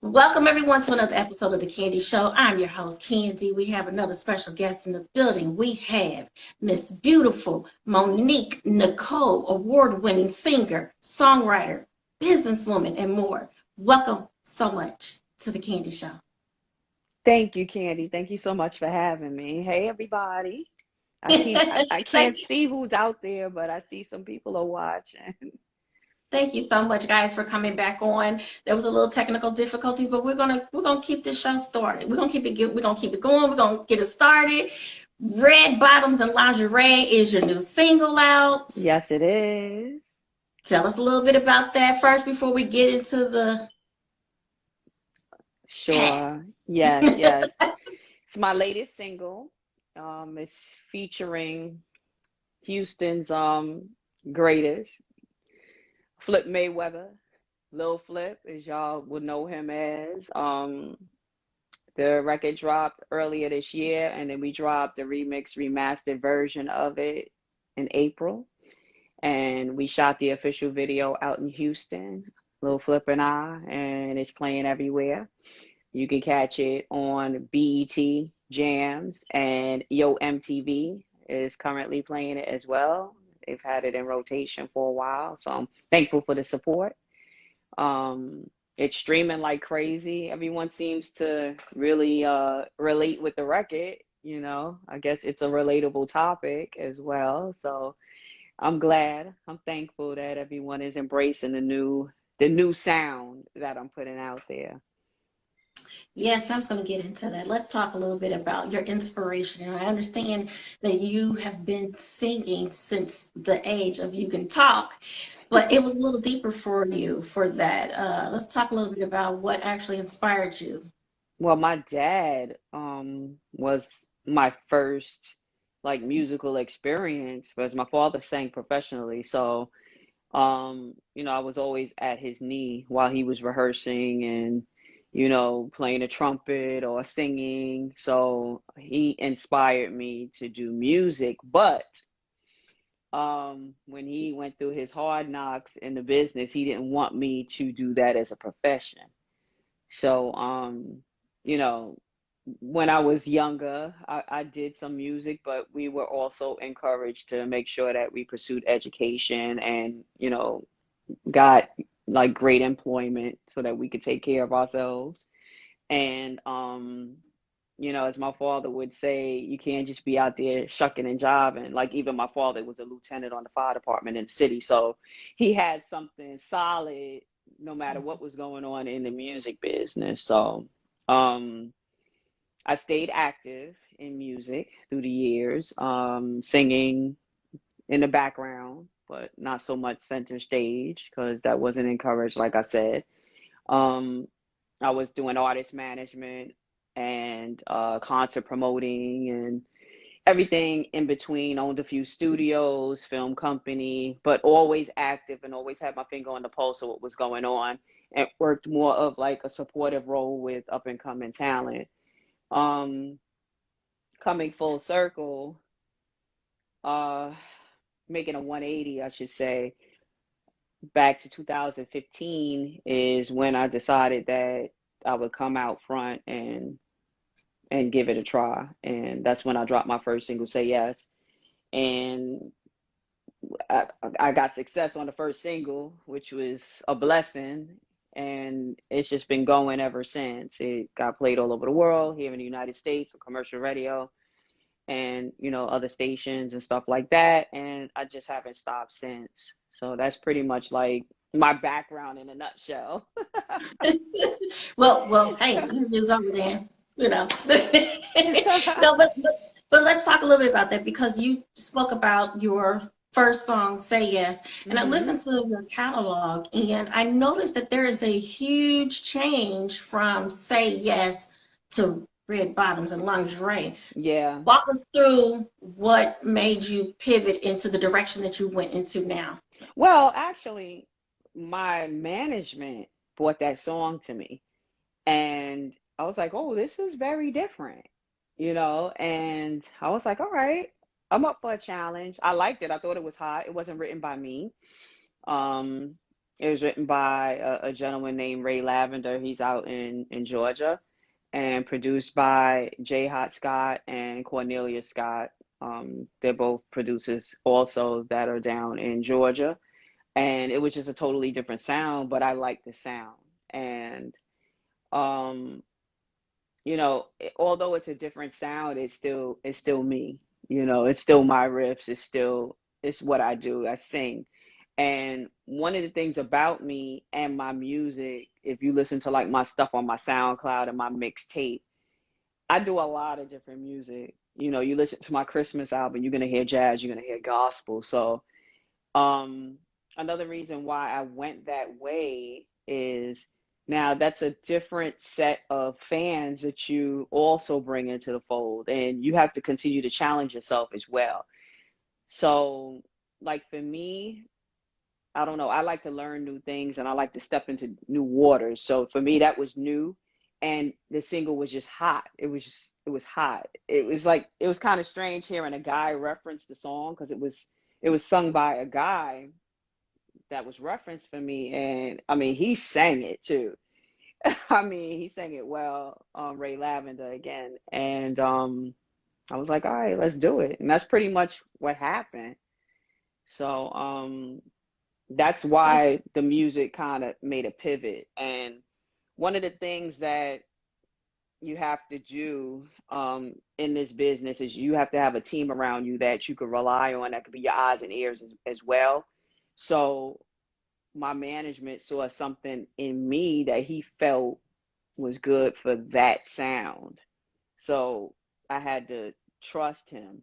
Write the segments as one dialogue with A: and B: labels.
A: Welcome everyone to another episode of the Candy Show. I'm your host, Candy. We have another special guest in the building. We have Miss Beautiful Monique Nicole, award-winning singer, songwriter, businesswoman, and more. Welcome so much to the Candy Show.
B: Thank you, Candy. Thank you so much for having me. Hey, everybody. I can't
A: Thank
B: see who's out there, but I see some people are watching.
A: Thank you so much, guys, for coming back on. There was a little technical difficulties, but we're gonna keep this show started. We're gonna keep it going. We're gonna get it started. Red Bottoms and Lingerie is your new single out.
B: Yes, it is.
A: Tell us a little bit about that first before we get into the past.
B: Sure. Yes, yes. It's my latest single. It's featuring Houston's greatest, Flip Mayweather, Lil Flip, as y'all would know him as. The record dropped earlier this year, and then we dropped the remix, remastered version of it in April. And we shot the official video out in Houston, Lil Flip and I, and it's playing everywhere. You can catch it on BET Jams, and Yo MTV is currently playing it as well. They've had it in rotation for a while, so I'm thankful for the support. It's streaming like crazy. Everyone seems to really relate with the record. I guess it's a relatable topic as well. So I'm glad. I'm thankful that everyone is embracing the new sound that I'm putting out there.
A: Yes, I was going to get into that. Let's talk a little bit about your inspiration. And I understand that you have been singing since the age of you can talk, but it was a little deeper for you for that. Let's talk a little bit about what actually inspired you.
B: Well, my dad was my first like musical experience because my father sang professionally. So I was always at his knee while he was rehearsing and, playing a trumpet or singing. So he inspired me to do music. But when he went through his hard knocks in the business, he didn't want me to do that as a profession. So, you know, when I was younger, I did some music, but we were also encouraged to make sure that we pursued education and, got like great employment so that we could take care of ourselves. And as my father would say, you can't just be out there shucking and jiving. Like even my father was a lieutenant on the fire department in the city, so he had something solid no matter what was going on in the music business. So um, I stayed active in music through the years, singing in the background, but not so much center stage because that wasn't encouraged, like I said. Um, I was doing artist management and concert promoting and everything in between. Owned a few studios, film company, but always active and always had my finger on the pulse of what was going on and worked more of like a supportive role with up and coming talent. Um, Coming full circle, uh, making a 180, I should say, back to 2015 is when I decided that I would come out front and give it a try. And that's when I dropped my first single, Say Yes. And I, I got success on the first single, which was a blessing. And it's just been going ever since. It got played all over the world, here in the United States, on commercial radio, and other stations and stuff like that. And I just haven't stopped since. So that's pretty much like my background in a nutshell.
A: Well, hey, you was over there, you know. No, but let's talk a little bit about that because you spoke about your first song, Say Yes, and I
B: Hmm.
A: listened to your catalog and I noticed that there is a huge change from Say Yes to Red Bottoms and Lingerie.
B: Yeah.
A: Walk us through what made you pivot into the direction that you went into now.
B: Well, actually, my management brought that song to me, and I was like, "Oh, this is very different," And I was like, "All right, I'm up for a challenge." I liked it. I thought it was hot. It wasn't written by me. Um, It was written by a gentleman named Ray Lavender. He's out in Georgia, and produced by J. Hot Scott and Cornelia Scott. They're both producers also that are down in Georgia. And it was just a totally different sound, but I like the sound. And um, although it's a different sound, it's still me. It's still my riffs. It's what I do. I sing. And one of the things about me and my music, if you listen to like my stuff on my SoundCloud and my mixtape, I do a lot of different music. You listen to my Christmas album, you're gonna hear jazz, you're gonna hear gospel. So um, another reason why I went that way is now that's a different set of fans that you also bring into the fold, and you have to continue to challenge yourself as well. So, like for me, I don't know, I like to learn new things and I like to step into new waters. So for me, that was new. And the single was just hot. It was hot. It was kind of strange hearing a guy reference the song because it was sung by a guy that was referenced for me, and I mean he sang it too. I mean he sang it well, Ray Lavender again, and I was like, all right, let's do it, and that's pretty much what happened. So that's why the music kind of made a pivot, and one of the things that you have to do in this business is you have to have a team around you that you can rely on, that could be your eyes and ears as well. So my management saw something in me that he felt was good for that sound. So I had to trust him,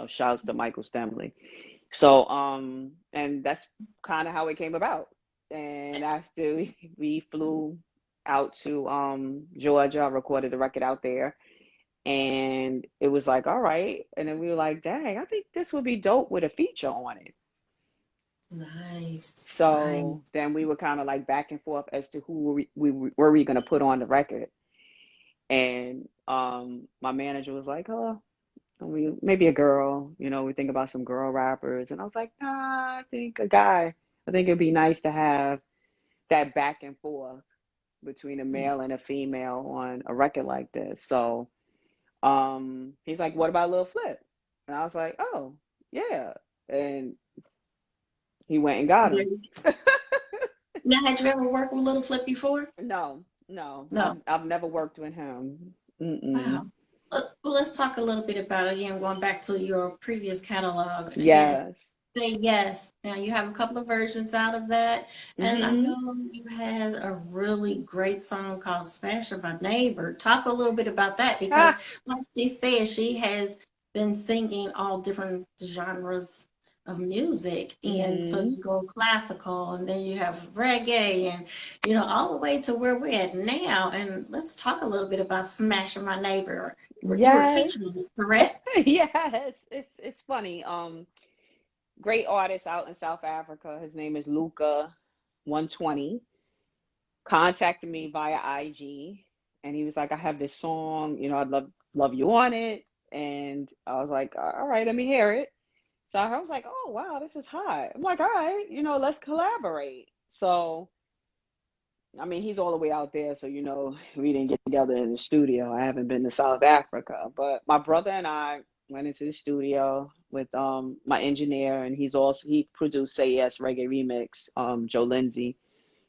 B: shouts to Michael Stemley. So, and that's kind of how it came about. And after we flew out to Georgia, I recorded the record out there. And it was like, all right. And then we were like, dang, I think this would be dope with a feature on it.
A: Nice,
B: So
A: nice.
B: then we were kind of like back and forth as to who were we going to put on the record. And my manager was like, oh, maybe a girl, we think about some girl rappers. And I was like, nah, I think a guy. I think it'd be nice to have that back and forth between a
A: Yeah.
B: male and a female on a record like this. So he's like, what about Lil Flip? And I was like, oh, yeah. And he went and got
A: There
B: him.
A: you Now, had you ever worked with Little Flip before?
B: No, no, I've
A: No.
B: I've never worked with him. Mm-mm.
A: Wow. Well, let's talk a little bit about, again, going back to your previous catalog. Yes,
B: Yes.
A: say yes. Now, you have a couple of versions out of that. And I
B: Mm-hmm.
A: know you had a really great song called Smasher by Neighbor. Talk a little bit about that because,
B: Ah.
A: like she said, she has been singing all different genres of music. And so
B: Mm-hmm.
A: you go classical and then you have reggae and, all the way to where we're at now. And let's talk a little bit about Smashing My Neighbor. You were
B: Yes.
A: featuring, correct?
B: Yes. It's funny. Great artist out in South Africa. His name is Luca 120. Contacted me via IG, and he was like, I have this song, I'd love you on it. And I was like, all right, let me hear it. So I was like, oh wow, this is hot. I'm like, all right, let's collaborate. So I mean, he's all the way out there, so we didn't get together in the studio. I haven't been to South Africa, but my brother and I went into the studio with my engineer, and he produced Say Yes Reggae Remix, Joe Lindsay.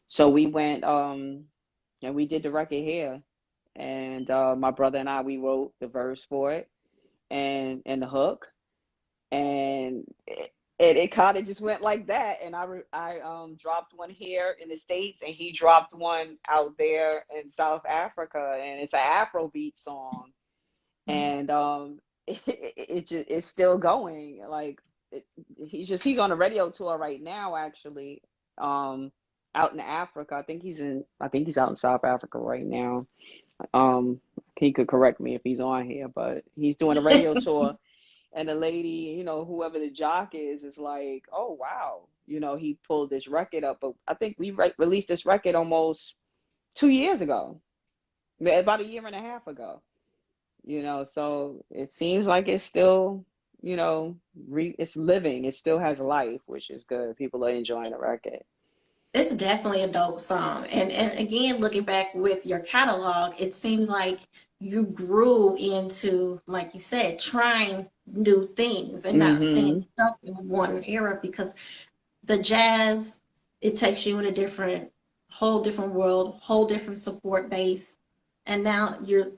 B: So we went and we did the record here, and my brother and I, we wrote the verse for it and the hook, and it kind of just went like that. And I dropped one here in the States, and he dropped one out there in South Africa, and it's an Afrobeat song, and it's still going. Like he's on a radio tour right now, actually, out in Africa. I think he's out in South Africa right now. He could correct me if he's on here, but he's doing a radio tour, and the lady, whoever the jock is like, oh wow, he pulled this record up. But I think we released this record almost 2 years ago, about a year and a half ago. So it seems like it's still, it's living. It still has life, which is good. People are enjoying the record.
A: It's definitely a dope song. And again, looking back with your catalog, it seems like you grew into, like you said, trying new things and not staying
B: Mm-hmm.
A: stuck in one era because the jazz, it takes you in a different, whole different world, whole different support base. And now you're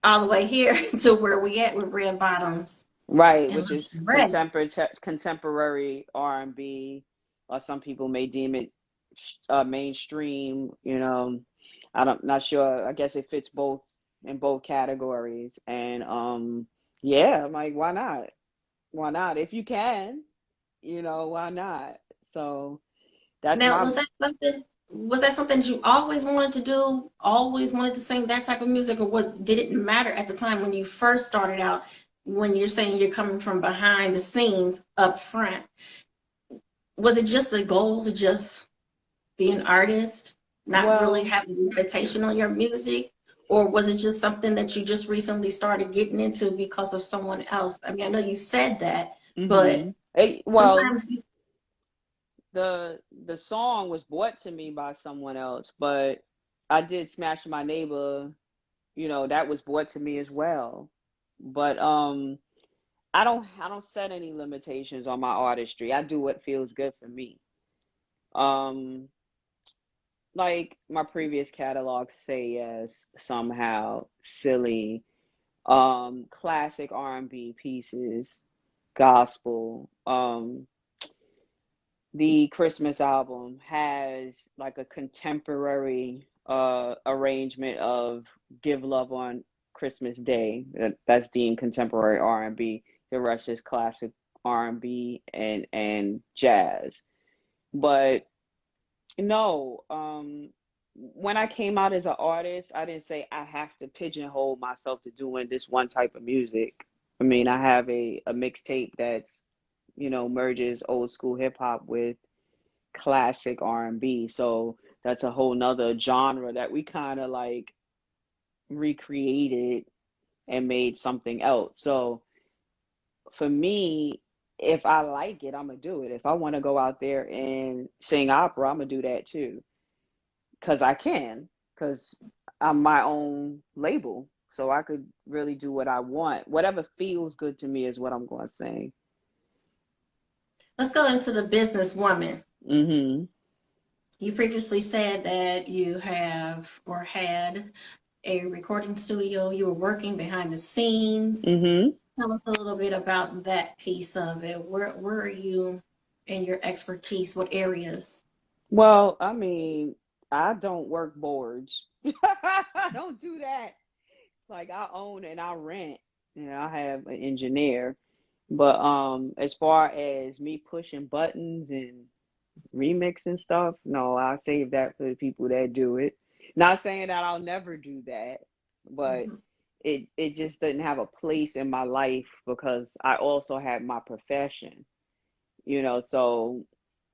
A: all the way here to where we at with red bottoms
B: Right,
A: and
B: which
A: like
B: is
A: red.
B: contemporary R&B, or some people may deem it mainstream, you know. Not sure. I guess it fits both in both categories. And yeah, I'm like, why not? Why not? If you can, why not? So that's
A: Now,
B: my
A: was that something that you always wanted to do? Always wanted to sing that type of music, or what did it matter at the time when you first started out? When you're saying you're coming from behind the scenes up front, was it just the goal to just be an artist, not really
B: well,
A: having a limitation on your music? Or was it just something that you just recently started getting into because of someone else? I mean, I know you said that, but
B: mm-hmm. Well,
A: sometimes you,
B: the song was brought to me by someone else, but I did Smash My Neighbor, that was brought to me as well. But I don't set any limitations on my artistry. I do what feels good for me. Um like my previous catalog, Say Yes, Somehow, Silly, classic R&B pieces, gospel. The Christmas album has like a contemporary arrangement of Give Love on Christmas Day. That's deemed contemporary R&B. The rest is classic R&B and jazz. But no, when I came out as an artist, I didn't say I have to pigeonhole myself to doing this one type of music. I mean, I have a mixtape that's, merges old school hip hop with classic R&B. So that's a whole nother genre that we kind of like recreated and made something else. So for me, if I like it, I'm gonna do it. If I want to go out there and sing opera, I'm gonna do that too. Because I can, because I'm my own label. So I could really do what I want. Whatever feels good to me is what I'm going to sing.
A: let's go into the businesswoman.
B: Mm-hmm.
A: You previously said that you have or had a recording studio. You were working behind the scenes.
B: Mm-hmm.
A: Tell us a little bit about that piece of it. Where are you in your expertise? What areas?
B: Well, I mean, I don't work boards. I don't do that. Like I own and I rent. I have an engineer. But as far as me pushing buttons and remixing stuff, no, I save that for the people that do it. Not saying that I'll never do that, but
A: Mhm.
B: it just didn't have a place in my life because I also had my profession, so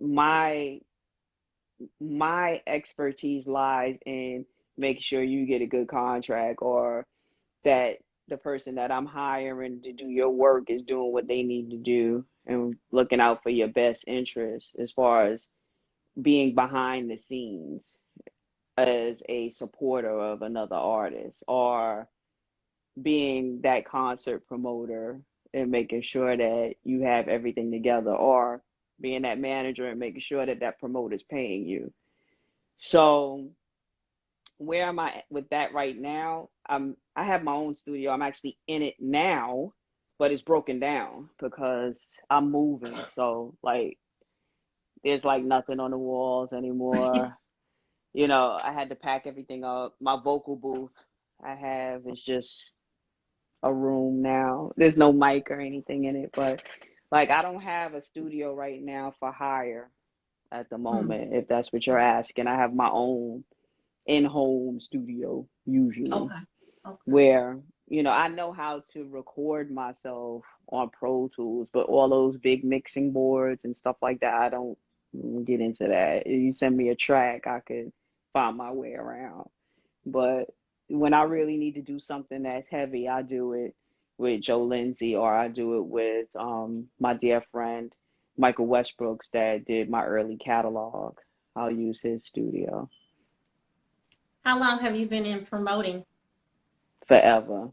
B: my my expertise lies in making sure you get a good contract, or that the person that I'm hiring to do your work is doing what they need to do and looking out for your best interest as far as being behind the scenes as a supporter of another artist, or being that concert promoter and making sure that you have everything together, or being that manager and making sure that that promoter is paying you. So where am I with that right now? I have my own studio. I'm actually in it now, but it's broken down because I'm moving. So like there's like nothing on the walls anymore. I had to pack everything up. My vocal booth I have is just a room now. There's no mic or anything in it, but like I don't have a studio right now for hire at the
A: Mm.
B: moment, if that's what you're asking. I have my own in-home studio usually,
A: Okay. Okay.
B: where I know how to record myself on Pro Tools, but all those big mixing boards and stuff like that, I don't get into that. You send me a track, I could find my way around. But when I really need to do something that's heavy, I do it with Joe Lindsay, or I do it with my dear friend Michael Westbrooks that did my early catalog. I'll use his studio
A: How long have you been in promoting?
B: forever.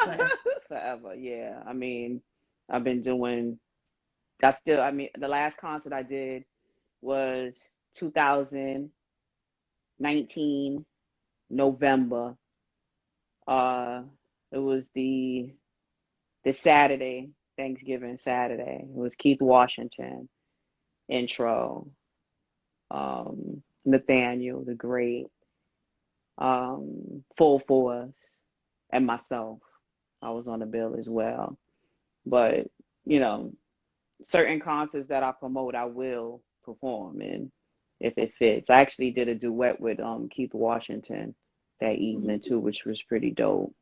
A: Well,
B: Forever, yeah. I mean, I've been doing, I still, I mean, the last concert I did was 2019, November. Uh, it was the Saturday, Thanksgiving Saturday. It was Keith Washington intro, Nathaniel the Great, Full Force, and myself. I was on the bill as well. But, you know, certain concerts that I promote, I will perform in if it fits. I actually did a duet with Keith Washington that evening too, which was pretty dope.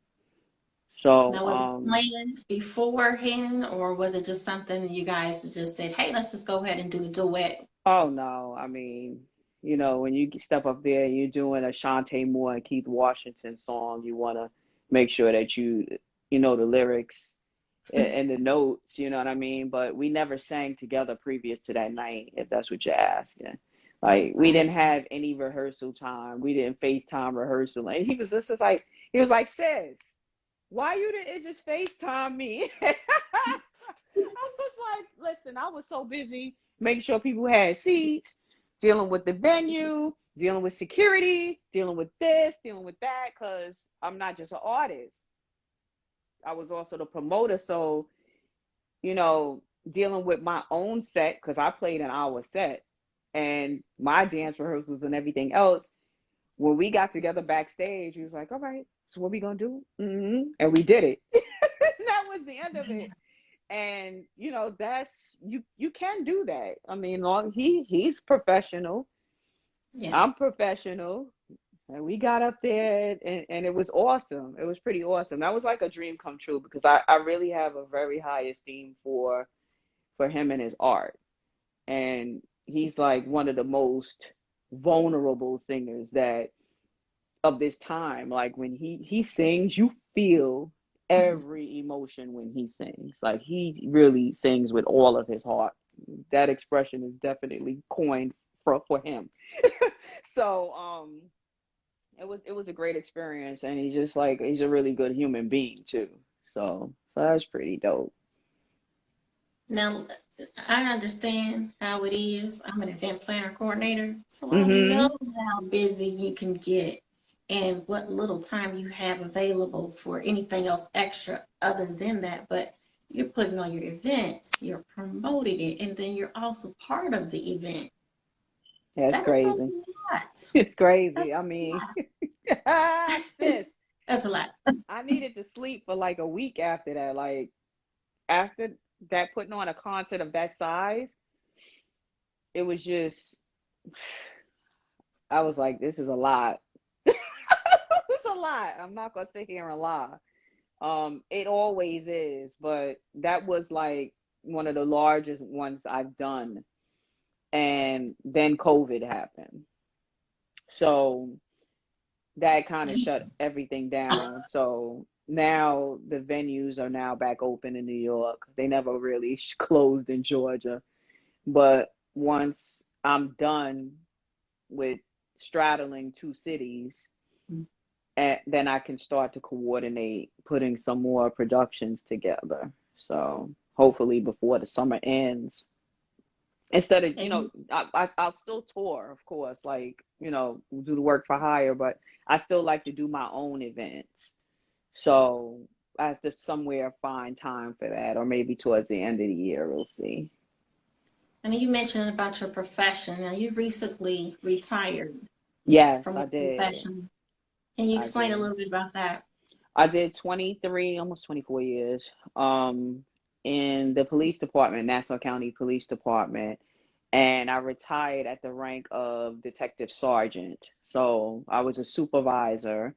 B: So,
A: now was it planned beforehand, or was it just something that you guys just said, "Hey, let's just go ahead and do the duet"?
B: oh no, I mean, when you step up there and you're doing a Shantae Moore and Keith Washington song, you want to make sure that you know the lyrics and the notes, you know what I mean? But we never sang together previous to that night, if that's what you're asking. Like we
A: Right.
B: didn't have any rehearsal time. We didn't FaceTime rehearsal. And he was just like, he was like, sis, why you didn't just FaceTime me? I was like, listen, I was so busy making sure people had seats, dealing with the venue, dealing with security, dealing with this, dealing with that, because I'm not just an artist. I was also the promoter. So, you know, dealing with my own set, because I played an hour set and my dance rehearsals and everything else. When we got together backstage, he was like, all right, so what we gonna do? And we did it. That was the end of it. And that's you can do that. I mean, long he's professional,
A: Yeah.
B: I'm professional, and we got up there, and it was awesome. It was pretty awesome. That was like a dream come true, because I really have a very high esteem for him and his art. And he's like one of the most vulnerable singers that of this time. Like when he sings, you feel every emotion when he sings. Like he really sings with all of his heart. That expression is definitely coined for him. So it was a great experience, and he's a really good human being too. So that's pretty dope.
A: Now, I understand how it is. I'm an event planner coordinator, so I know
B: Mhm.
A: how busy you can get and what little time you have available for anything else extra other than that. But you're putting on your events, you're promoting it, and then you're also part of the event.
B: That's
A: That is a
B: crazy.
A: lot.
B: It's
A: That's
B: crazy. I
A: a
B: mean,
A: lot.
B: sis,
A: That's a lot.
B: I needed to sleep for like a week after that. Like after that, putting on a concert of that size, it was just, I was like, this is a lot. It's a lot. I'm not gonna sit here and lie. It always is, but that was like one of the largest ones I've done. And then COVID happened. So that kind of shut everything down. So now the venues are now back open in New York. They never really closed in Georgia. But once I'm done with straddling two cities, and then I can start to coordinate putting some more productions together. So hopefully before the summer ends, instead of
A: And
B: I'll still tour, of course, like do the work for hire, but I still like to do my own events. So I have to somewhere find time for that, or maybe towards the end of the year, we'll see.
A: I know you mentioned about your profession. Now, you recently retired
B: Yes,
A: from
B: I
A: your
B: did.
A: profession. Can you
B: I
A: explain a
B: did.
A: little bit about that?
B: I did 23, almost 24 years, in the police department, Nassau County Police Department, and I retired at the rank of detective sergeant. So I was a supervisor,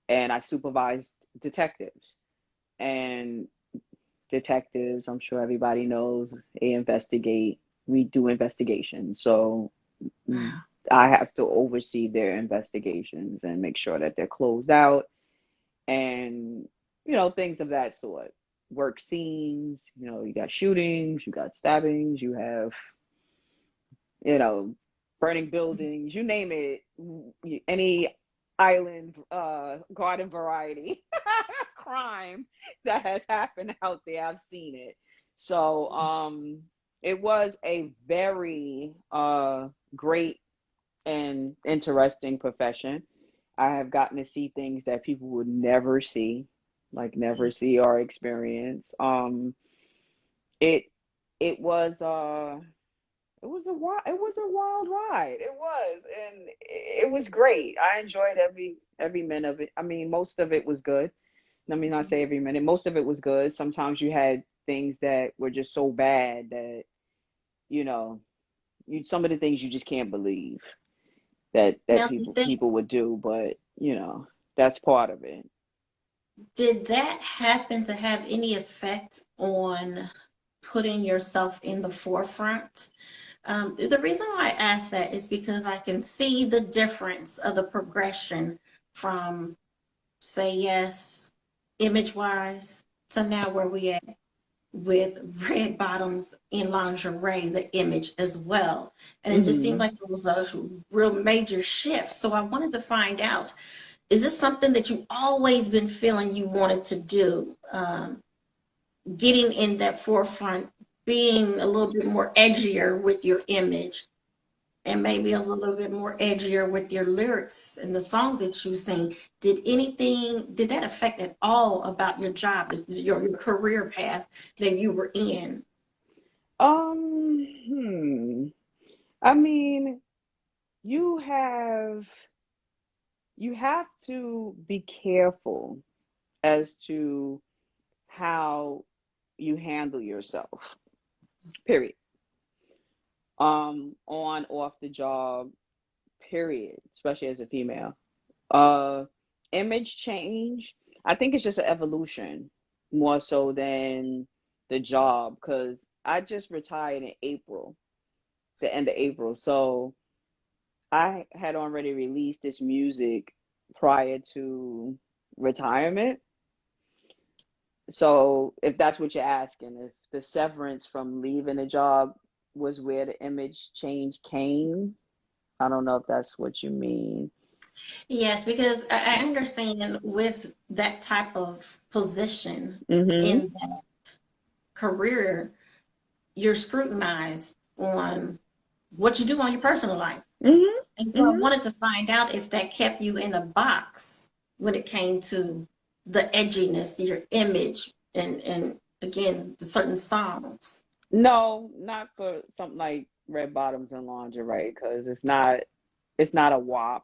B: and I supervised detectives. And detectives, I'm sure everybody knows, they investigate. We do investigations. So
A: Wow.
B: I have to oversee their investigations and make sure that they're closed out, and things of that sort. Work scenes, you got shootings, you got stabbings, you have you know burning buildings, you name it, any island, garden variety crime that has happened out there, I've seen it. So it was a very great and interesting profession. I have gotten to see things that people would never see, like never see or experience. It it was it was a wild ride. It was, and it was great. I enjoyed every minute of it. I mean, most of it was good. Let me not say every minute. Most of it was good. Sometimes you had things that were just so bad that, you know, some of the things you just can't believe that
A: Now, do you think,
B: people would do, but that's part of it.
A: did that happen to have any effect on putting yourself in the forefront? The reason why I ask that is because I can see the difference of the progression from, say yes, image wise, to now where we at with red bottoms in lingerie, the image as well. And it just seemed
B: Hmm.
A: like it was a real major shift. So I wanted to find out, is this something that you've always been feeling you wanted to do? Getting in that forefront, being a little bit more edgier with your image, and maybe a little bit more edgier with your lyrics and the songs that you sing. Did that affect at all about your job, your career path that you were in?
B: Hmm. I mean, you have you have to be careful as to how you handle yourself. Period. On off the job, period, especially as a female. Uh, Image change, I think it's just an evolution more so than the job, because I just retired in April, the end of April. So I had already released this music prior to retirement. So if that's what you're asking, if the severance from leaving the job was where the image change came, I don't know if that's what you mean.
A: Yes, because I understand with that type of position
B: Mm-hmm.
A: in that career, you're scrutinized on what you do on your personal life.
B: Mm-hmm.
A: And so I
B: Mm-hmm.
A: wanted to find out if that kept you in a box when it came to the edginess, your image, and again, the certain songs.
B: No, not for something like red bottoms and lingerie, because it's not a WAP.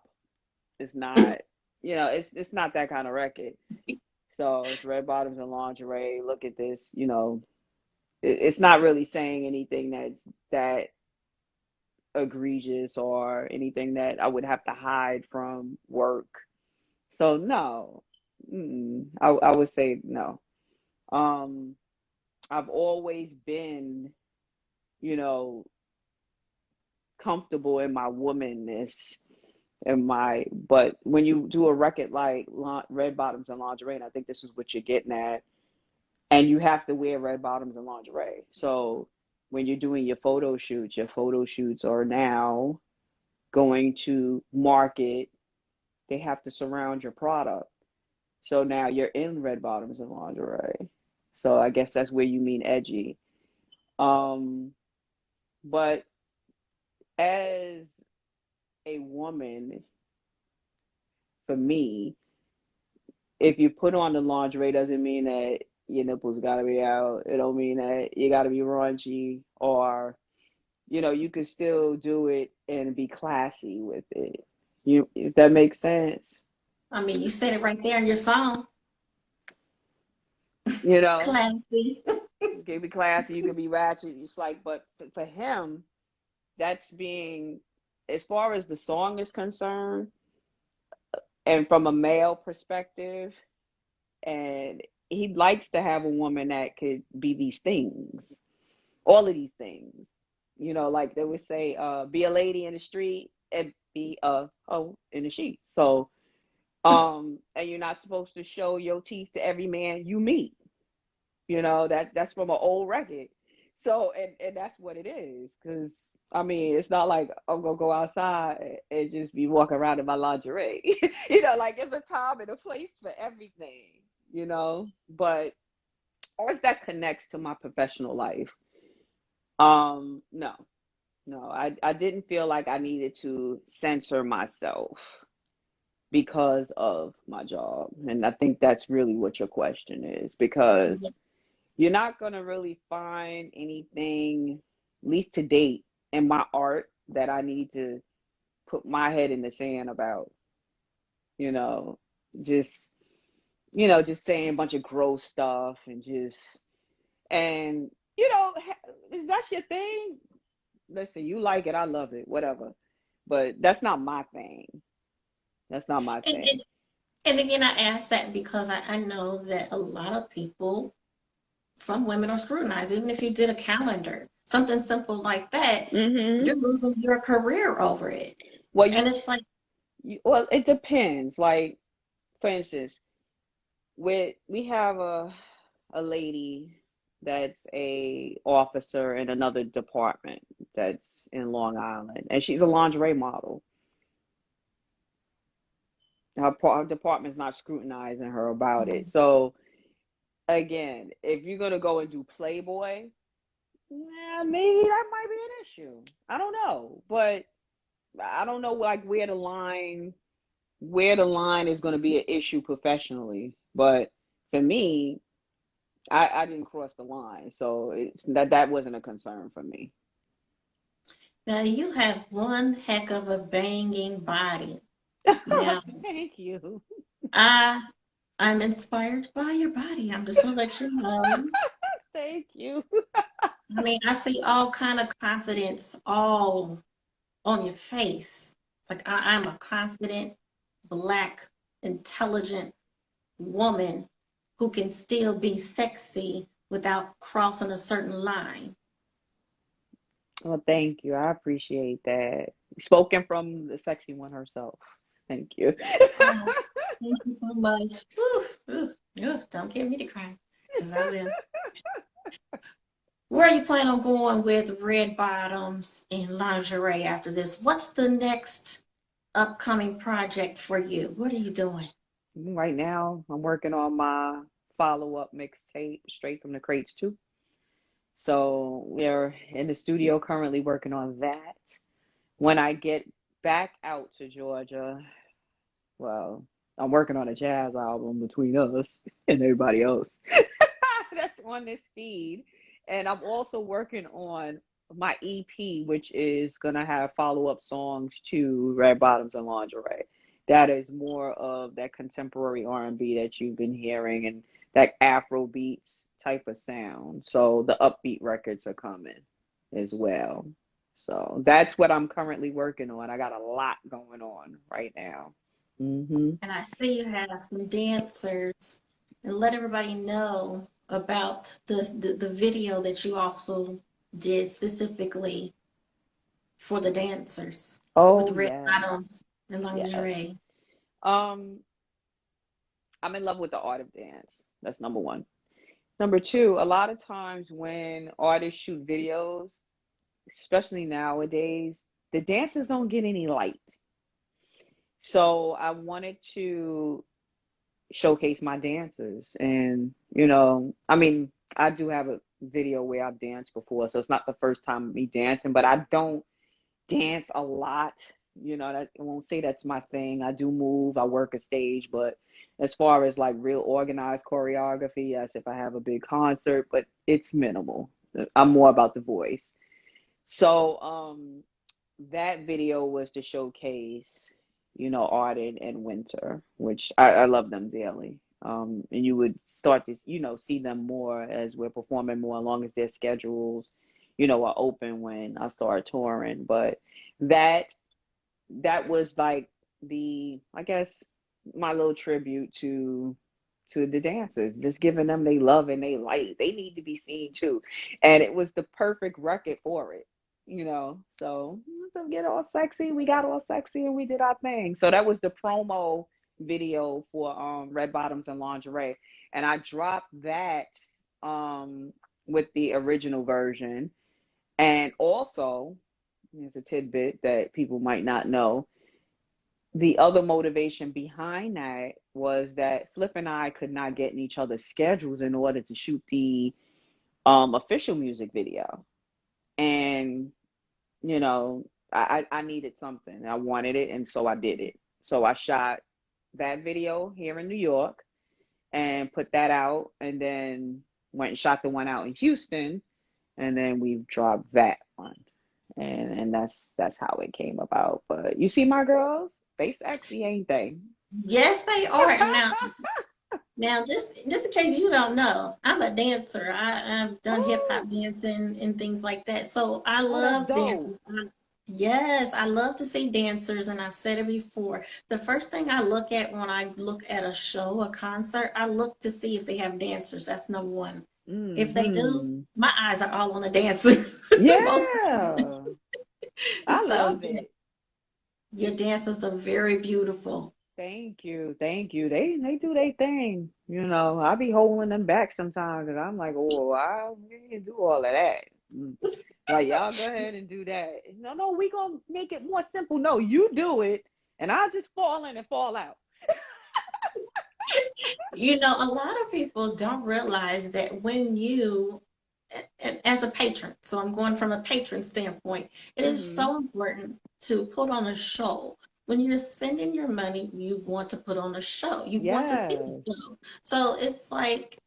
B: It's not, it's not that kind of record. So it's red bottoms and lingerie. Look at this, it's not really saying anything that egregious or anything that I would have to hide from work. So no, I would say no. Um, I've always been, you know, comfortable in my womanness and but when you do a record like red bottoms and lingerie, and I think this is what you're getting at, and you have to wear red bottoms and lingerie. So when you're doing your photo shoots are now going to market, they have to surround your product. So now you're in red bottoms and lingerie. So I guess that's where you mean edgy. Um, but as a woman, for me, if you put on the lingerie doesn't mean that your nipples gotta be out. It don't mean that you gotta be raunchy, or you could still do it and be classy with it. If that makes sense.
A: I mean, you said it right there in your song,
B: You know,
A: classy.
B: you can be classy, you can be ratchet. It's like, but for him, that's being, as far as the song is concerned, and from a male perspective, and he likes to have a woman that could be these things, all of these things. Like they would say, be a lady in the street and be a hoe in the sheet. So, and you're not supposed to show your teeth to every man you meet. That's from an old record. So, and that's what it is, because I mean, it's not like I'm gonna go outside and just be walking around in my lingerie. You know, like it's a time and a place for everything, you know. But as that connects to my professional life, no, no, I didn't feel like I needed to censor myself because of my job. And I think that's really what your question is, because you're not going to really find anything, at least to date, in my art that I need to put my head in the sand about, you know, just, just saying a bunch of gross stuff and, if that's your thing, listen, you like it, I love it, whatever. But that's not my thing. That's not my
A: And,
B: thing.
A: and, and again, I ask that because I know that a lot of people, some women are scrutinized. Even if you did a calendar, something simple like that,
B: Hmm.
A: you're losing your career over it.
B: Well,
A: And it's like,
B: well, it depends. Like, for instance, we have a lady that's a officer in another department that's in Long Island, and she's a lingerie model. Her department's not scrutinizing her about it. So again, if you're gonna go and do Playboy, yeah, maybe that might be an issue. I don't know, but I don't know like where the line is going to be an issue professionally. But for me, I didn't cross the line, so that wasn't a concern for me.
A: now you have one heck of a banging body. Now,
B: Thank you.
A: I I'm inspired by your body. I'm just gonna let you know.
B: Thank you.
A: I mean, I see all kind of confidence all on your face. Like I'm a confident, black, intelligent woman who can still be sexy without crossing a certain line.
B: Well, thank you. I appreciate that. Spoken from the sexy one herself. Thank you.
A: Oh, thank you so much. Oof, oof, oof. Don't get me to cry, because I will. Where are you planning on going with red bottoms and lingerie after this? What's the next upcoming project for you? What are you doing?
B: Right now, I'm working on my follow-up mixtape, Straight from the Crates too. So we're in the studio currently working on that. When I get back out to Georgia, well, I'm working on a jazz album between us and everybody else. That's on this feed. And I'm also working on my EP, which is gonna have follow-up songs to Red Bottoms and Lingerie. That is more of that contemporary R&B that you've been hearing and that Afro beats type of sound. So the upbeat records are coming as well. So that's what I'm currently working on. I got a lot going on right now. Hmm.
A: And I see you have some dancers, and let everybody know about the video that you also did specifically for the dancers with
B: Oh
A: red
B: yes,
A: bottoms and
B: yes.
A: lingerie.
B: Um, I'm in love with the art of dance. That's number one. Number two, a lot of times when artists shoot videos, especially nowadays, the dancers don't get any light. So I wanted to showcase my dancers. And, I mean, I do have a video where I've danced before, so it's not the first time me dancing, but I don't dance a lot. That I won't say that's my thing. I do move, I work a stage, but as far as like real organized choreography, yes, if I have a big concert, but it's minimal. I'm more about the voice. So, that video was to showcase, Arden and Winter, which I love them dearly. And you would start to, see them more as we're performing more, as long as their schedules, are open when I start touring. But that that was like I guess, my little tribute to the dancers, just giving them they love and they light. They need to be seen too. And it was the perfect record for it. So to get all sexy, we got all sexy and we did our thing. So that was the promo video for Red Bottoms and Lingerie. And I dropped that um with the original version. And also It's a tidbit that people might not know. The other motivation behind that was that Flip and I could not get in each other's schedules in order to shoot the official music video. And, you know, I needed something. I wanted it, and so I did it. So I shot that video here in New York and put that out, and then went and shot the one out in Houston, and then we dropped that one. And that's how it came about. But you see my girls, they sexy, ain't they?
A: Yes, they are. Now, just in case you don't know, I'm a dancer. I've done hip
B: Oh,
A: hop dancing and things like that. So I
B: oh, that's
A: love
B: dope.
A: dancing. Yes, I love to see dancers, and I've said it before. The first thing I look at when I look at a show, a concert, I look to see if they have dancers. That's number one. If they do,
B: Hmm.
A: my eyes are all on the dancers most of the time.
B: Yeah, I
A: So
B: love
A: yeah,
B: it.
A: your dancers are very beautiful.
B: Thank you, thank you. They do their thing. I be holding them back sometimes because I'm like, oh, I can't do all of that. Mm. Like, y'all go ahead and do that. No, no, we gonna make it more simple. No, you do it, and I just fall in and fall out.
A: A lot of people don't realize that when as a patron, so I'm going from a patron standpoint, it is
B: Hmm.
A: so important to put on a show. When you're spending your money, you want to put on a show. You want to see the
B: Yes.
A: show. So it's like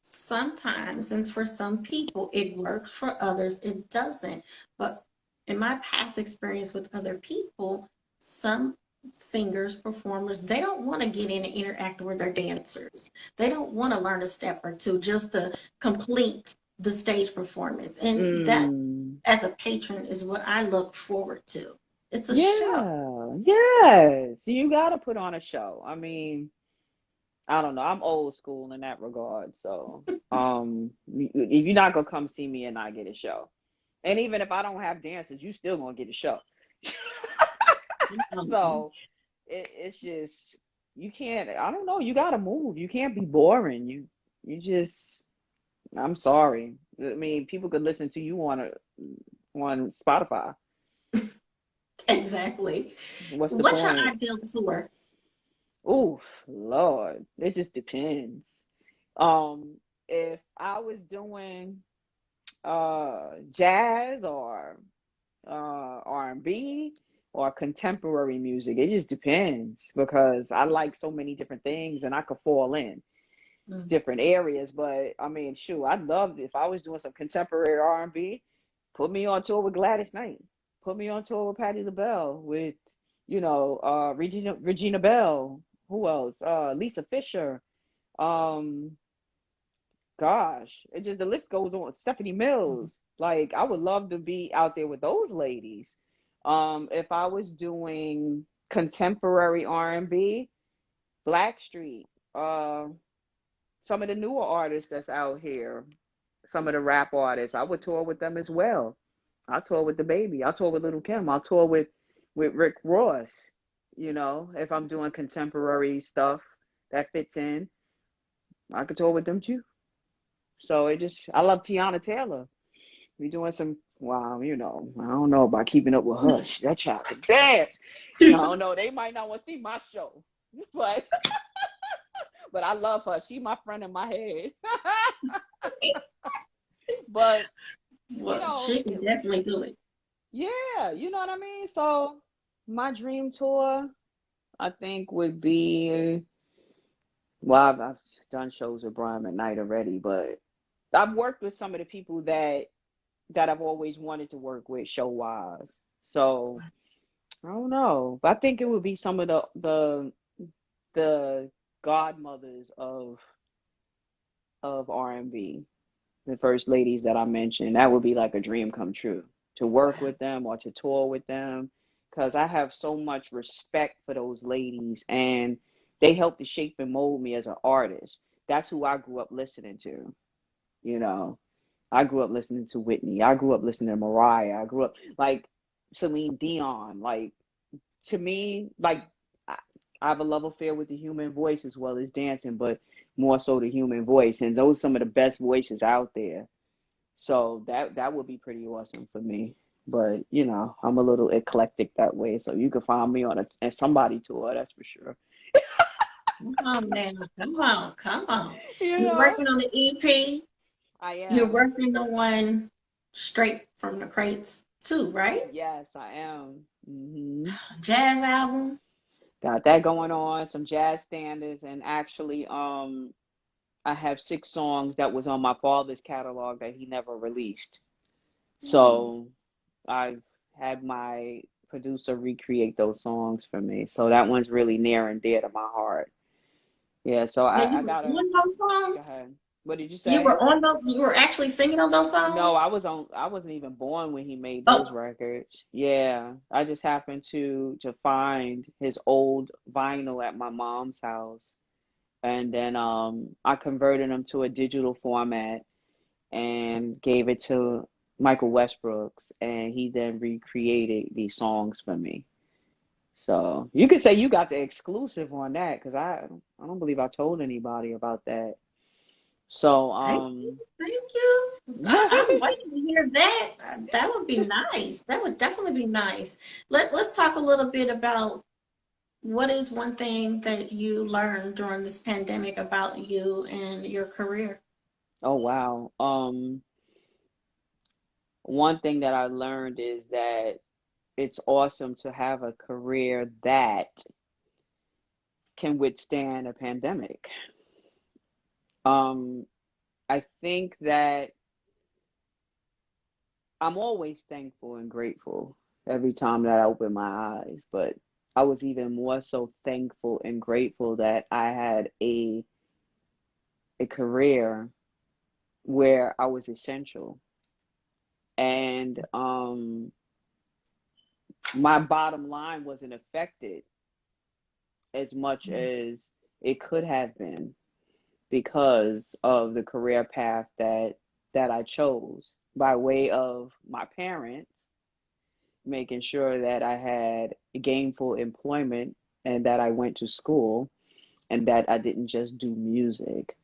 A: sometimes, and for some people, it works, for others, it doesn't. But in my past experience with other people, some singers, performers, they don't want to get in and interact with their dancers. They don't want to learn a step or two just to complete the stage performance. And that,
B: Mm.
A: as a patron, is what I look forward to. It's a show.
B: Yeah. Yes. You gotta put on a show. I mean, I don't know. I'm old school in that regard. So, if you're not gonna come see me and not get a show, and even if I don't have dancers, you still gonna get a show.
A: Um,
B: So it's just you can't. I don't know. You gotta move. You can't be boring. You just. I'm sorry. I mean, people could listen to you on Spotify.
A: exactly.
B: What's the
A: What's your
B: point?
A: ideal tour?
B: Ooh, Lord, it just depends. Um, if I was doing jazz or R&B or contemporary music. It just depends because I like so many different things and I could fall in
A: Mm.
B: different areas. But I mean, shoot, I'd love if I was doing some contemporary R&B, put me on tour with Gladys Knight, put me on tour with Patti LaBelle, with Regina Bell. Who else? Lisa Fisher. Um, Gosh, it just the list goes on. Stephanie Mills. Like I would love to be out there with those ladies. If I was doing contemporary R&B, Blackstreet, uh, some of the newer artists that's out here, some of the rap artists, I would tour with them as well. I'll tour with the baby. I'll tour with Little Kim. I'll tour with Rick Ross. If I'm doing contemporary stuff that fits in, I could tour with them too. So I love Tiana Taylor. We doing some, wow, I don't know about keeping up with her. That child can dance. I don't know. They might not want to see my show, but but I love her. She my friend in my head. But you
A: Well,
B: know,
A: she can definitely do it.
B: yeah, you know what I mean. So my dream tour, I think, would be well, I've done shows with Brian McKnight already, but I've worked with some of the people that I've always wanted to work with show wise. So I don't know. But I think it would be some of the godmothers of R&B, the first ladies that I mentioned. That would be like a dream come true to work
A: Wow.
B: with them or to tour with them because I have so much respect for those ladies and they helped to shape and mold me as an artist. That's who I grew up listening to, you know. I grew up listening to Whitney. I grew up listening to Mariah. I grew up like Celine Dion. Like to me, like I, I have a love affair with the human voice as well as dancing, but more so the human voice. And those are some of the best voices out there. So that would be pretty awesome for me. But I'm a little eclectic that way, so you can find me on a somebody tour, that's for sure.
A: Come on now. Come on. Come on.
B: You
A: You're
B: know,
A: working on the EP.
B: I
A: You're
B: am.
A: working on Straight from the Crates too, right?
B: Yes, I am.
A: Jazz album.
B: Got that going on, some jazz standards, and actually, I have 6 songs that was on my father's catalog that he never released.
A: Hmm.
B: So I've had my producer recreate those songs for me. So that one's really near and dear to my heart. Yeah, so
A: Now
B: I
A: you were
B: gotta
A: on those
B: go
A: songs.
B: ahead. What did you
A: You
B: say?
A: were on those. You were actually singing on those
B: No,
A: songs.
B: I wasn't even born when he made those
A: Oh,
B: records. Yeah, I just happened to find his old vinyl at my mom's house, and then I converted them to a digital format and gave it to Michael Westbrooks, and he then recreated these songs for me. So you could say you got the exclusive on that because I don't believe I told anybody about that. So
A: thank you. Thank you. I'm
B: yeah.
A: waiting to hear that. That would be nice. That would definitely be nice. Let's talk a little bit about what is one thing that you learned during this pandemic about you and your career.
B: Oh wow. One thing that I learned is that it's awesome to have a career that can withstand a pandemic. Um, I think that I'm always thankful and grateful every time that I open my eyes, but I was even more so thankful and grateful that I had a career where I was essential, and my bottom line wasn't affected as much as it could have been because of the career path that I chose by way of my parents making sure that I had gainful employment and that I went to school and that I didn't just do music.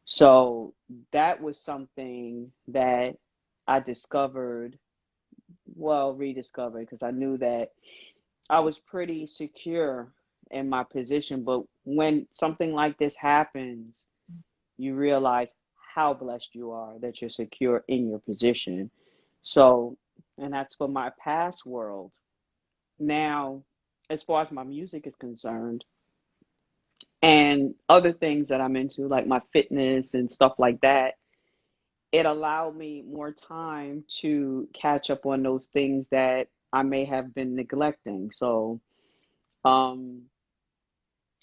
B: So that was something that I discovered, well, rediscovered, because I knew that I was pretty secure in my position. But when something like this happens, you realize how blessed you are that you're secure in your position. So, and that's for my past world. Now, as far as my music is concerned, and other things that I'm into, like my fitness and stuff like that, it allowed me more time to catch up on those things that I may have been neglecting. So, um,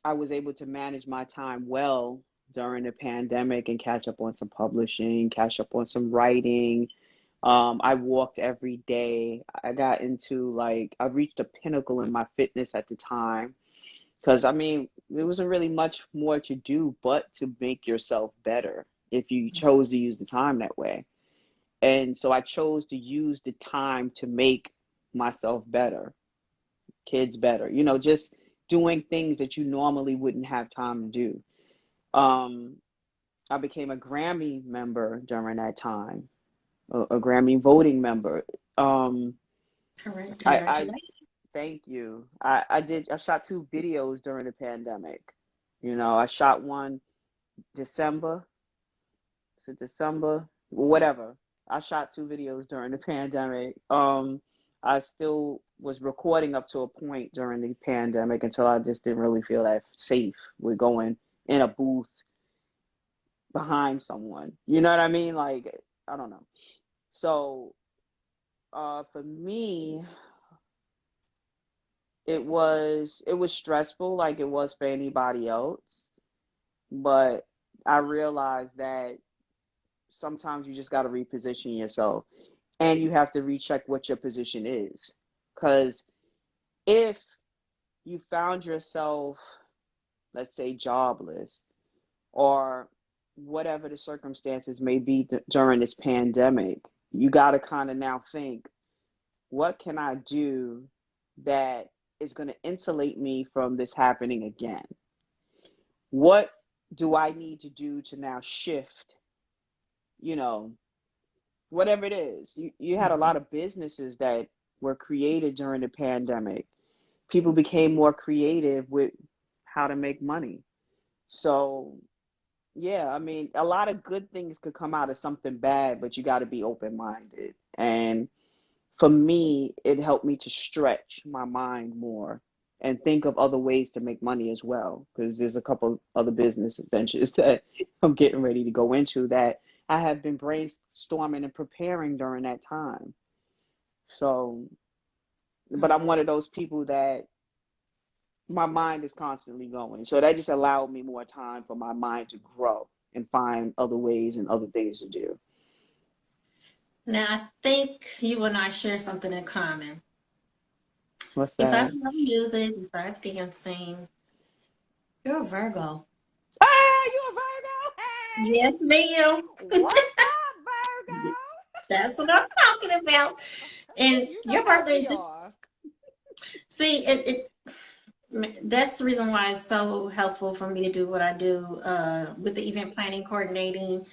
B: I was able to manage my time well during the pandemic and catch up on some publishing, catch up on some writing. I walked every day. I got into like, I reached a pinnacle in my fitness at the time. Because, I mean, there wasn't really much more to do but to make yourself better if you chose to use the time that way. And so I chose to use the time to make myself better, kids better, just doing things that you normally wouldn't have time to do. Um, I became a Grammy member during that time, a Grammy voting member. Um,
A: Correct.
B: I
A: Congratulations.
B: Thank you. I shot 2 videos during the pandemic. I shot one December to December, whatever. I shot 2 videos during the pandemic. I still was recording up to a point during the pandemic until I just didn't really feel that safe with going in a booth behind someone. You know what I mean? Like, I don't know. So, for me, it was stressful like it was for anybody else, but I realized that sometimes you just got to reposition yourself and you have to recheck what your position is. Because if you found yourself, let's say, jobless or whatever the circumstances may be during this pandemic, you got to kind of now think, what can I do that is going to insulate me from this happening again? What do I need to do to now shift, you know, whatever it is? You had a lot of businesses that were created during the pandemic. People became more creative with how to make money. So, yeah, I mean, a lot of good things could come out of something bad, but you got to be open-minded. And for me, it helped me to stretch my mind more and think of other ways to make money as well. Because there's a couple other business ventures that I'm getting ready to go into that I have been brainstorming and preparing during that time. So, but I'm one of those people that my mind is constantly going. So that just allowed me more time for my mind to grow and find other ways and other things to do.
A: Now, I think you and I share something in common.
B: What's
A: Besides
B: that?
A: love music, besides dancing, you're a Virgo.
B: Ah, you a Virgo? Hey,
A: Yes, ma'am.
B: what's up, Virgo?
A: That's what I'm talking about. And
B: You know
A: your
B: how
A: birthday
B: we
A: is just,
B: are.
A: see, that's the reason why it's so helpful for me to do what I do with the event planning, coordinating.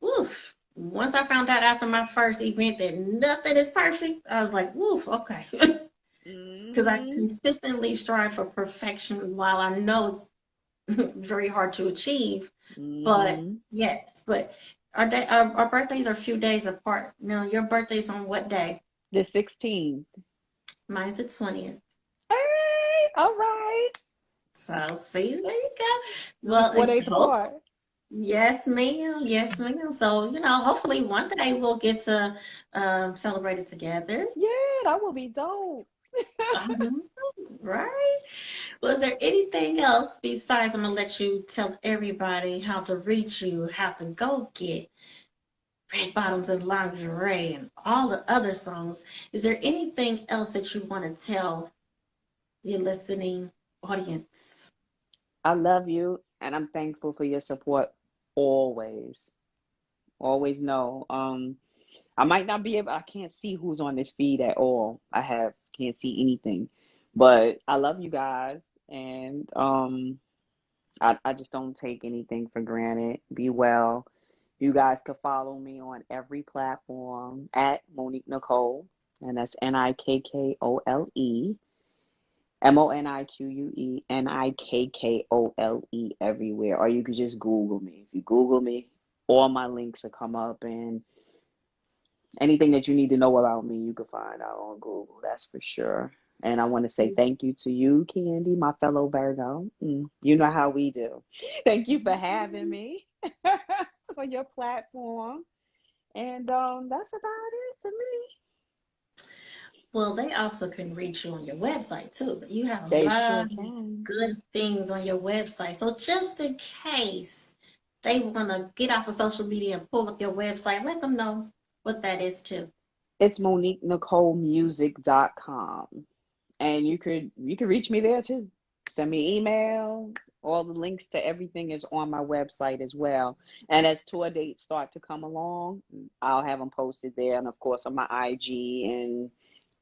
A: Woof. Once I found out after my first event that nothing is perfect, I was like, woof, okay. Because I
B: Mm-hmm.
A: consistently strive for perfection while I know it's very hard to achieve. But
B: Mm-hmm.
A: yes, but our birthdays are a few days apart. Now, your birthday's on what day?
B: The 16th.
A: Mine's the 20th.
B: Hey, all right.
A: So, see, there you go.
B: Only
A: Well,
B: 4 days apart.
A: yes, ma'am. Yes, ma'am. So, hopefully one day we'll get to celebrate it together.
B: Yeah, that would be dope.
A: Mhm. Right? Was there anything else besides I'm gonna let you tell everybody how to reach you, how to go get red bottoms and lingerie and all the other songs? Is there anything else that you want to tell your listening audience?
B: I love you and I'm thankful for your support always. Always know. I might not be able, I can't see who's on this feed at all. Can't see anything. But I love you guys and I just don't take anything for granted. Be well. You guys can follow me on every platform at Monique Nicole, and that's Nikkole, Moniquenikkole everywhere. Or you could just Google me. If you Google me, all my links will come up, and anything that you need to know about me, you can find out on Google. That's for sure. And I want to say thank you to you, Candy, my fellow Virgo. You know how we do. Thank you for having me on your platform. And that's about it for me.
A: Well, they also can reach you on your website too. You have a
B: They
A: lot
B: sure
A: of
B: can.
A: good things on your website. So just in case they want to get off of social media and pull up your website, let them know what that is too.
B: It's MoniqueNicoleMusic.com. And you could reach me there too. Send me email. All the links to everything is on my website as well. And as tour dates start to come along, I'll have them posted there, and of course on my IG and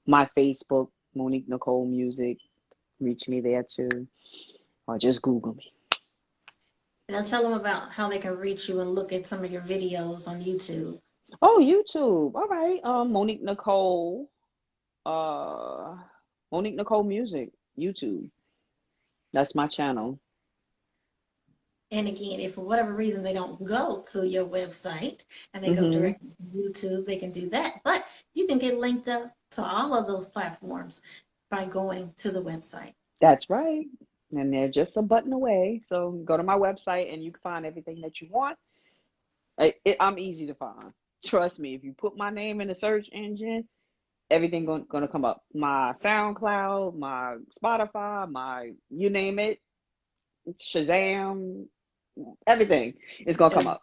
B: my Facebook, Monique Nicole Music. Reach me there too, or just Google me.
A: And I'll tell them about how they can reach you and look at some of your videos on YouTube.
B: Oh, YouTube. All right. Monique Nicole. Uh, Monique Nicole Music. YouTube. That's my channel.
A: And again, if for whatever reason they don't go to your website and they go
B: Mm-hmm.
A: directly to YouTube, they can do that. But you can get linked up to all of those platforms by going to the website.
B: That's right. And they're just a button away. So go to my website and you can find everything that you want. I'm easy to find. Trust me, if you put my name in the search engine, everything gonna come up. My SoundCloud, my Spotify, my you name it, Shazam, everything is gonna come up.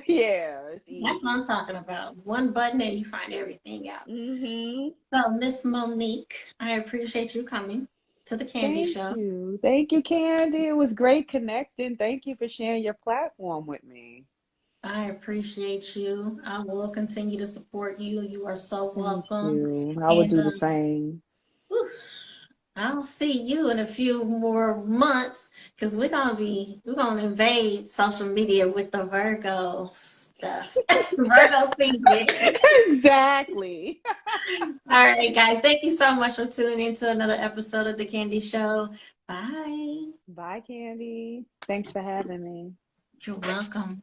B: Yeah, it's
A: That's what
B: easy.
A: I'm talking about. One button and you find everything out.
B: Hmm.
A: So, Miss Monique, I appreciate you coming to the Candy
B: Thank
A: Show.
B: you. Thank you, Candy. It was great connecting. Thank you for sharing your platform with me.
A: I appreciate you. I will continue to support you. You are so
B: Thank
A: welcome.
B: you. I would
A: And
B: do the same.
A: whew, I'll see you in a few more months because we're gonna invade social media with the Virgos. stuff. Virgo season.
B: Exactly.
A: All right, guys. Thank you so much for tuning in to another episode of The Candy Show. Bye.
B: Bye, Candy. Thanks for having me.
A: You're welcome.